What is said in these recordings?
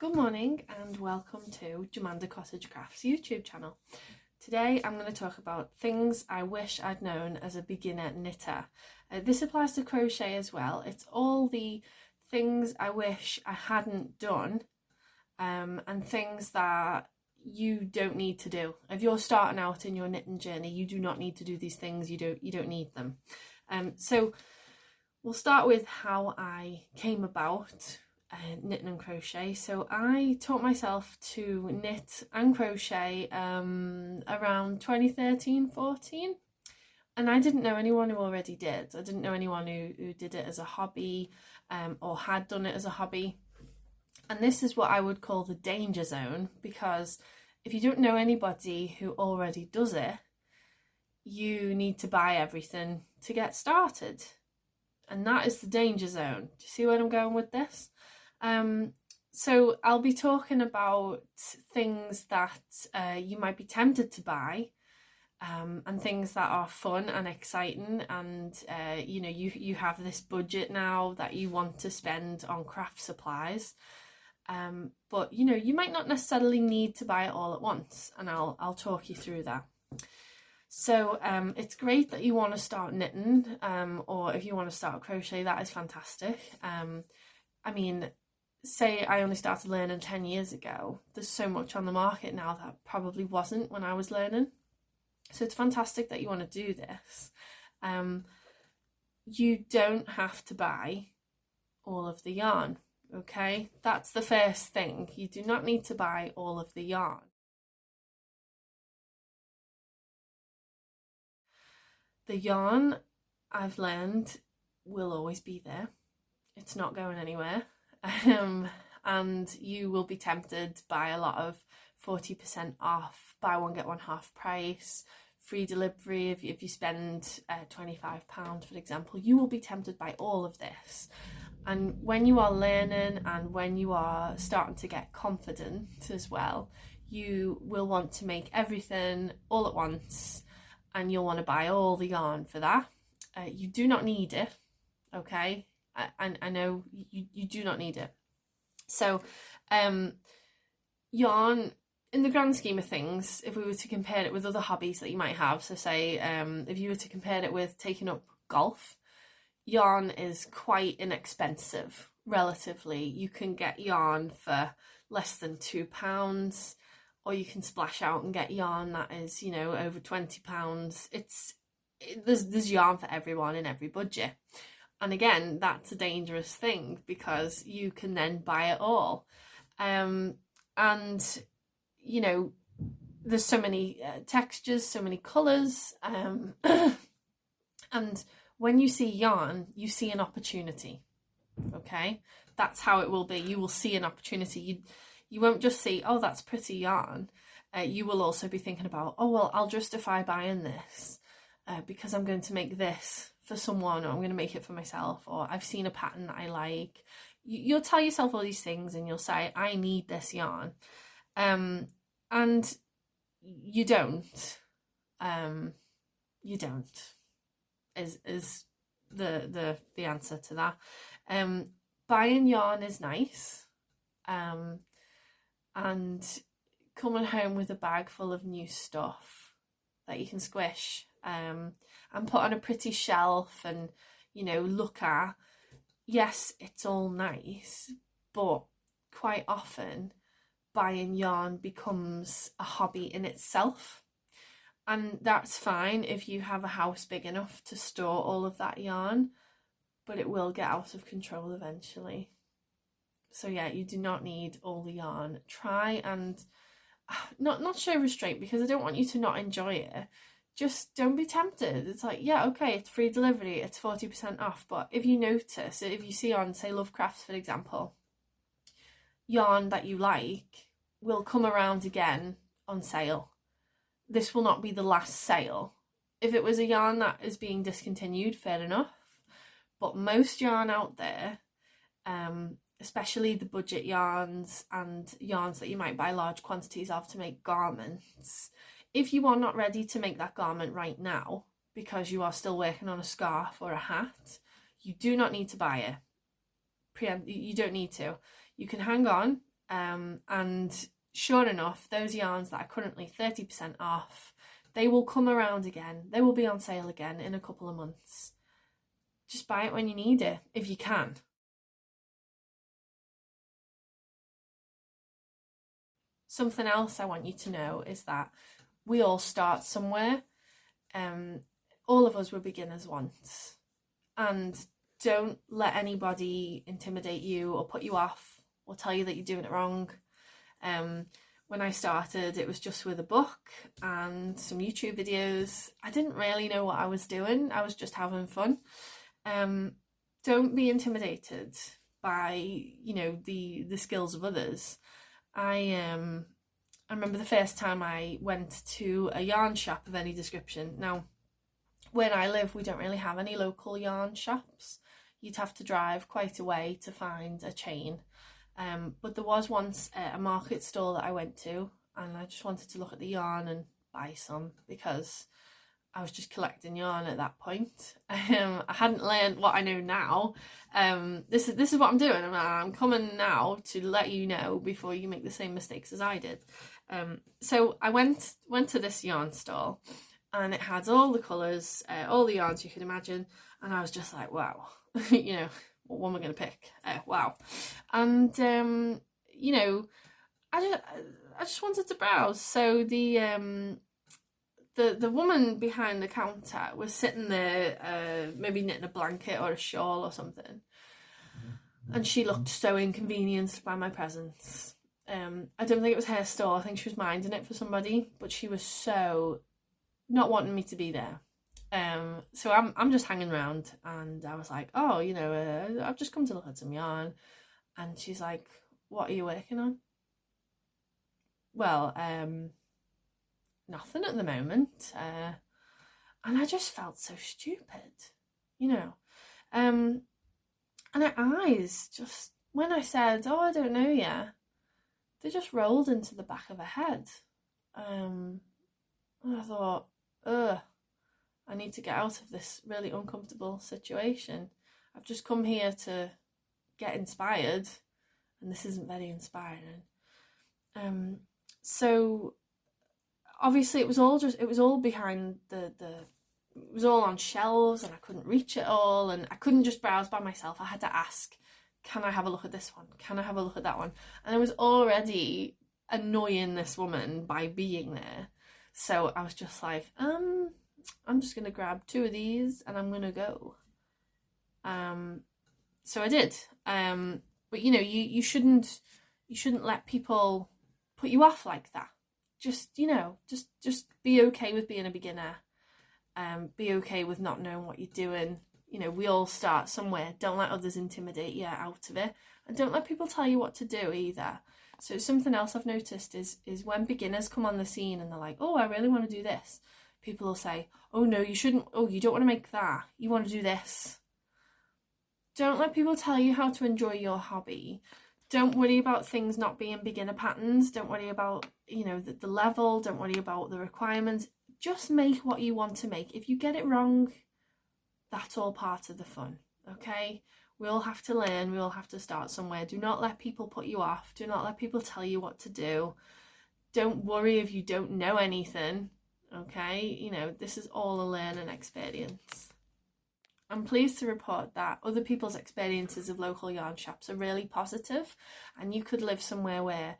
Good morning and welcome to Jemanda Cottage Crafts YouTube channel. Today I'm going to talk about things I wish I'd known as a beginner knitter. This applies to crochet as well. It's all the things I wish I hadn't done and things that you don't need to do. If you're starting out in your knitting journey, you do not need to do these things. You don't need them. So we'll start with how I came about knitting and crochet. So I taught myself to knit and crochet around 2013-14, and I didn't know anyone who already did. I didn't know anyone who did it as a hobby or had done it as a hobby. And this is what I would call the danger zone, because if you don't know anybody who already does it, you need to buy everything to get started. And that is the danger zone. Do you see where I'm going with this? So I'll be talking about things that you might be tempted to buy, and things that are fun and exciting, and you have this budget now that you want to spend on craft supplies, but you might not necessarily need to buy it all at once, and I'll talk you through that. So it's great that you want to start knitting, or if you want to start crochet, that is fantastic. Say I only started learning 10 years ago, there's so much on the market now that probably wasn't when I was learning. So it's fantastic that you want to do this. You don't have to buy all of the yarn, okay? That's the first thing. You do not need to buy all of the yarn. The yarn, I've learned, will always be there. It's not going anywhere. And you will be tempted by a lot of 40% off, buy one get one half price, free delivery if you spend £25, for example. You will be tempted by all of this. And when you are learning and when you are starting to get confident as well, you will want to make everything all at once, and you'll want to buy all the yarn for that. You do not need it, okay? I know you do not need it. So yarn, in the grand scheme of things, if we were to compare it with other hobbies that you might have, so say if you were to compare it with taking up golf, yarn is quite inexpensive relatively. You can get yarn for less than £2, or you can splash out and get yarn that is over £20. There's yarn for everyone in every budget. And again, that's a dangerous thing, because you can then buy it all. And there's so many textures, so many colours. And when you see yarn, you see an opportunity, okay? That's how it will be. You will see an opportunity. You won't just see, oh, that's pretty yarn. You will also be thinking about, oh, well, I'll justify buying this because I'm going to make this for someone, or I'm going to make it for myself, or I've seen a pattern that I like. You'll tell yourself all these things and you'll say, I need this yarn. And you don't. You don't is the answer to that. Buying yarn is nice. And coming home with a bag full of new stuff that you can squish and put on a pretty shelf and look at, yes, it's all nice, but quite often buying yarn becomes a hobby in itself, and that's fine if you have a house big enough to store all of that yarn, but it will get out of control eventually. So yeah, you do not need all the yarn. Try and not show restraint, because I don't want you to not enjoy it. Just don't be tempted. It's like, yeah, okay, it's free delivery, it's 40% off, but if you notice, if you see on, say, Lovecrafts, for example, yarn that you like will come around again on sale. This will not be the last sale. If it was a yarn that is being discontinued, fair enough, but most yarn out there, especially the budget yarns and yarns that you might buy large quantities of to make garments, if you are not ready to make that garment right now because you are still working on a scarf or a hat, you do not need to buy it. You don't need to. You can hang on And sure enough, those yarns that are currently 30% off, they will come around again. They will be on sale again in a couple of months. Just buy it when you need it, if you can. Something else I want you to know is that we all start somewhere. All of us were beginners once. And don't let anybody intimidate you or put you off or tell you that you're doing it wrong. When I started, it was just with a book and some YouTube videos. I didn't really know what I was doing. I was just having fun. Don't be intimidated by, you know, the skills of others. I remember the first time I went to a yarn shop of any description. Now, where I live, we don't really have any local yarn shops. You'd have to drive quite a way to find a chain. But there was once a market stall that I went to, and I just wanted to look at the yarn and buy some because I was just collecting yarn at that point. I hadn't learned what I know now. This is what I'm doing. I'm coming now to let you know before you make the same mistakes as I did. So I went to this yarn stall, and it had all the colours, all the yarns you could imagine, and I was just like, wow, you know, what one am I going to pick? Wow. And you know, I just wanted to browse. So the woman behind the counter was sitting there, maybe knitting a blanket or a shawl or something, and she looked so inconvenienced by my presence. I don't think it was her store. I think she was minding it for somebody, but she was so not wanting me to be there. So I'm just hanging around, and I was like, oh, you know, I've just come to look at some yarn. And she's like, what are you working on? Well, nothing at the moment. And I just felt so stupid, you know. And her eyes just, when I said, oh, I don't know yet, they just rolled into the back of her head. And I thought, ugh, I need to get out of this really uncomfortable situation. I've just come here to get inspired, and this isn't very inspiring. So obviously it was all behind it was all on shelves, and I couldn't reach it all, and I couldn't just browse by myself. I had to ask, can I have a look at this one? Can I have a look at that one? And I was already annoying this woman by being there. So I was just like, I'm just going to grab 2 of these and I'm going to go. So I did. But you know, you shouldn't let people put you off like that. Just, you know, just be okay with being a beginner. Be okay with not knowing what you're doing. You know, we all start somewhere. Don't let others intimidate you out of it. And don't let people tell you what to do either. So something else I've noticed is when beginners come on the scene and they're like, oh, I really want to do this. People will say, oh no, you shouldn't. Oh, you don't want to make that. You want to do this. Don't let people tell you how to enjoy your hobby. Don't worry about things not being beginner patterns. Don't worry about, you know, the level. Don't worry about the requirements. Just make what you want to make. If you get it wrong, that's all part of the fun, okay? We all have to learn. We all have to start somewhere. Do not let people put you off. Do not let people tell you what to do. Don't worry if you don't know anything, okay? You know, this is all a learning experience. I'm pleased to report that other people's experiences of local yarn shops are really positive, and you could live somewhere where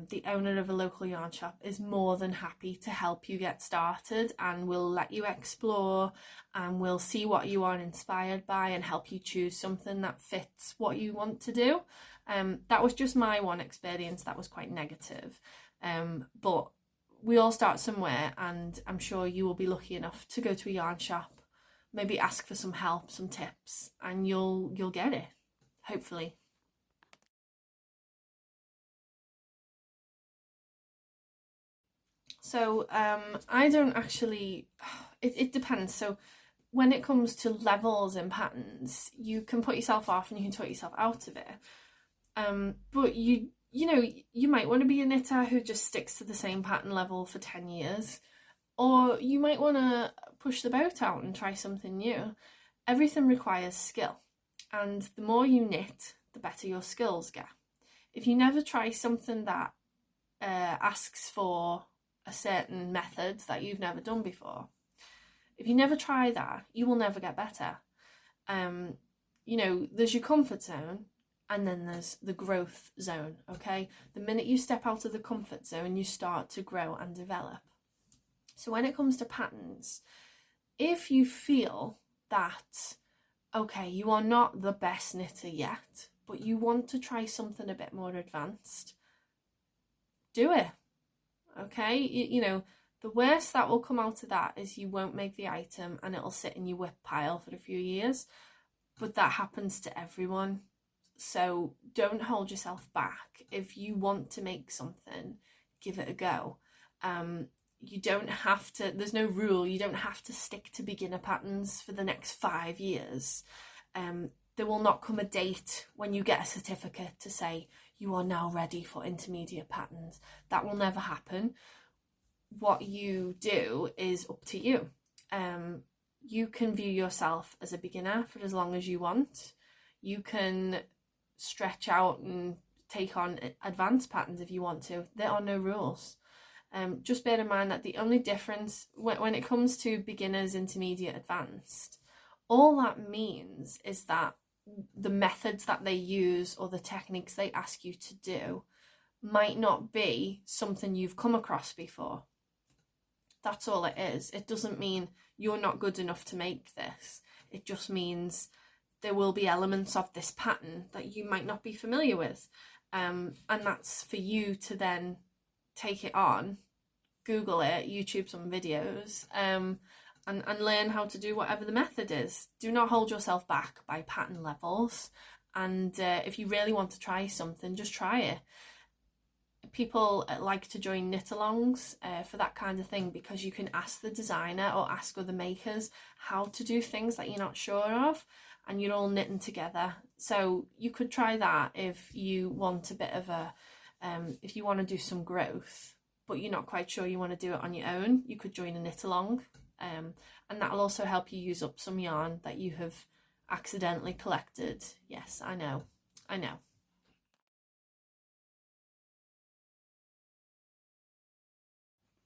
the owner of a local yarn shop is more than happy to help you get started and will let you explore and will see what you are inspired by and help you choose something that fits what you want to do. That was just my one experience that was quite negative, but we all start somewhere, and I'm sure you will be lucky enough to go to a yarn shop, maybe ask for some help, some tips, and you'll get it, hopefully. So I don't actually, it depends. So when it comes to levels and patterns, you can put yourself off and you can talk yourself out of it. But you know, you might want to be a knitter who just sticks to the same pattern level for 10 years. Or you might want to push the boat out and try something new. Everything requires skill. And the more you knit, the better your skills get. If you never try something that asks for a certain method that you've never done before, if you never try that, you will never get better. You know, there's your comfort zone, and then there's the growth zone, okay? The minute you step out of the comfort zone, you start to grow and develop. So when it comes to patterns, if you feel that, okay, you are not the best knitter yet, but you want to try something a bit more advanced, do it, okay? You know, the worst that will come out of that is you won't make the item and it'll sit in your whip pile for a few years, but that happens to everyone. So don't hold yourself back. If you want to make something, give it a go. You don't have to, there's no rule, you don't have to stick to beginner patterns for the next 5 years. There will not come a date when you get a certificate to say you are now ready for intermediate patterns. That will never happen. What you do is up to you. You can view yourself as a beginner for as long as you want. You can stretch out and take on advanced patterns if you want to. There are no rules. Just bear in mind that the only difference when it comes to beginners, intermediate, advanced, all that means is that the methods that they use or the techniques they ask you to do might not be something you've come across before. That's all it is. It doesn't mean you're not good enough to make this. It just means there will be elements of this pattern that you might not be familiar with. And that's for you to then take it on, Google it, YouTube some videos, and learn how to do whatever the method is. Do not hold yourself back by pattern levels. And if you really want to try something, just try it. People like to join knit-alongs for that kind of thing, because you can ask the designer or ask other makers how to do things that you're not sure of, and you're all knitting together. So you could try that if you want a bit of a, if you want to do some growth, but you're not quite sure you want to do it on your own. You could join a knit-along, and that'll also help you use up some yarn that you have accidentally collected. Yes, I know.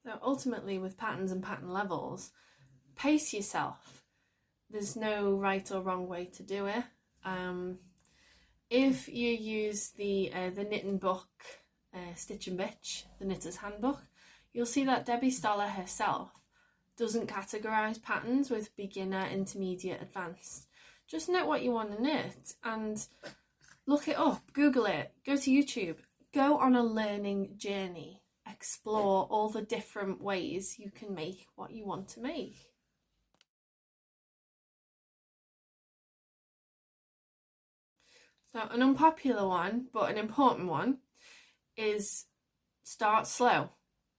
So ultimately, with patterns and pattern levels, pace yourself. There's no right or wrong way to do it. If you use the knitting book, Stitch and Bitch, the Knitter's Handbook, you'll see that Debbie Stoller herself doesn't categorise patterns with beginner, intermediate, advanced. Just knit what you want to knit and look it up, Google it, go to YouTube, go on a learning journey, explore all the different ways you can make what you want to make. So an unpopular one, but an important one, is start slow.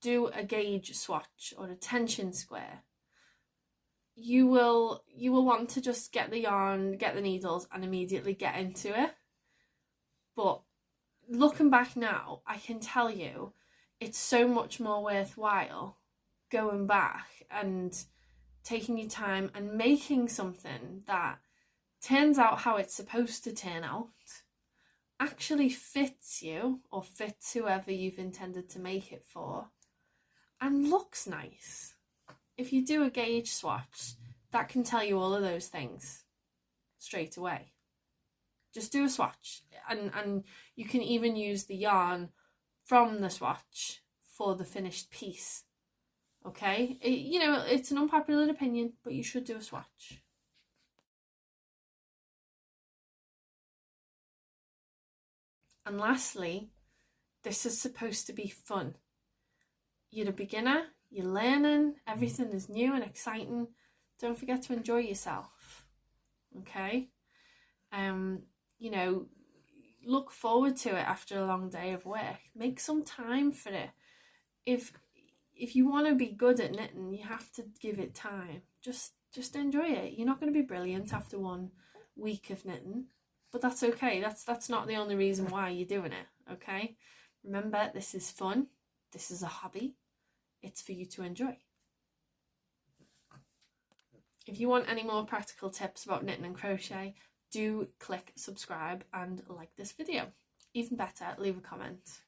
Do a gauge swatch or a tension square. You will want to just get the yarn, get the needles, and immediately get into it. But looking back now, I can tell you it's so much more worthwhile going back and taking your time and making something that turns out how it's supposed to turn out, actually fits you or fits whoever you've intended to make it for, and looks nice. If you do a gauge swatch, that can tell you all of those things straight away. Just do a swatch, and you can even use the yarn from the swatch for the finished piece. Okay? It's an unpopular opinion, but you should do a swatch. And lastly, this is supposed to be fun. You're a beginner, you're learning, everything is new and exciting. Don't forget to enjoy yourself. Okay? Look forward to it after a long day of work. Make some time for it. If you want to be good at knitting, you have to give it time. Just enjoy it. You're not going to be brilliant after 1 week of knitting, but that's okay. That's not the only reason why you're doing it, okay? Remember, this is fun. This is a hobby. It's for you to enjoy. If you want any more practical tips about knitting and crochet, do click subscribe and like this video. Even better, leave a comment.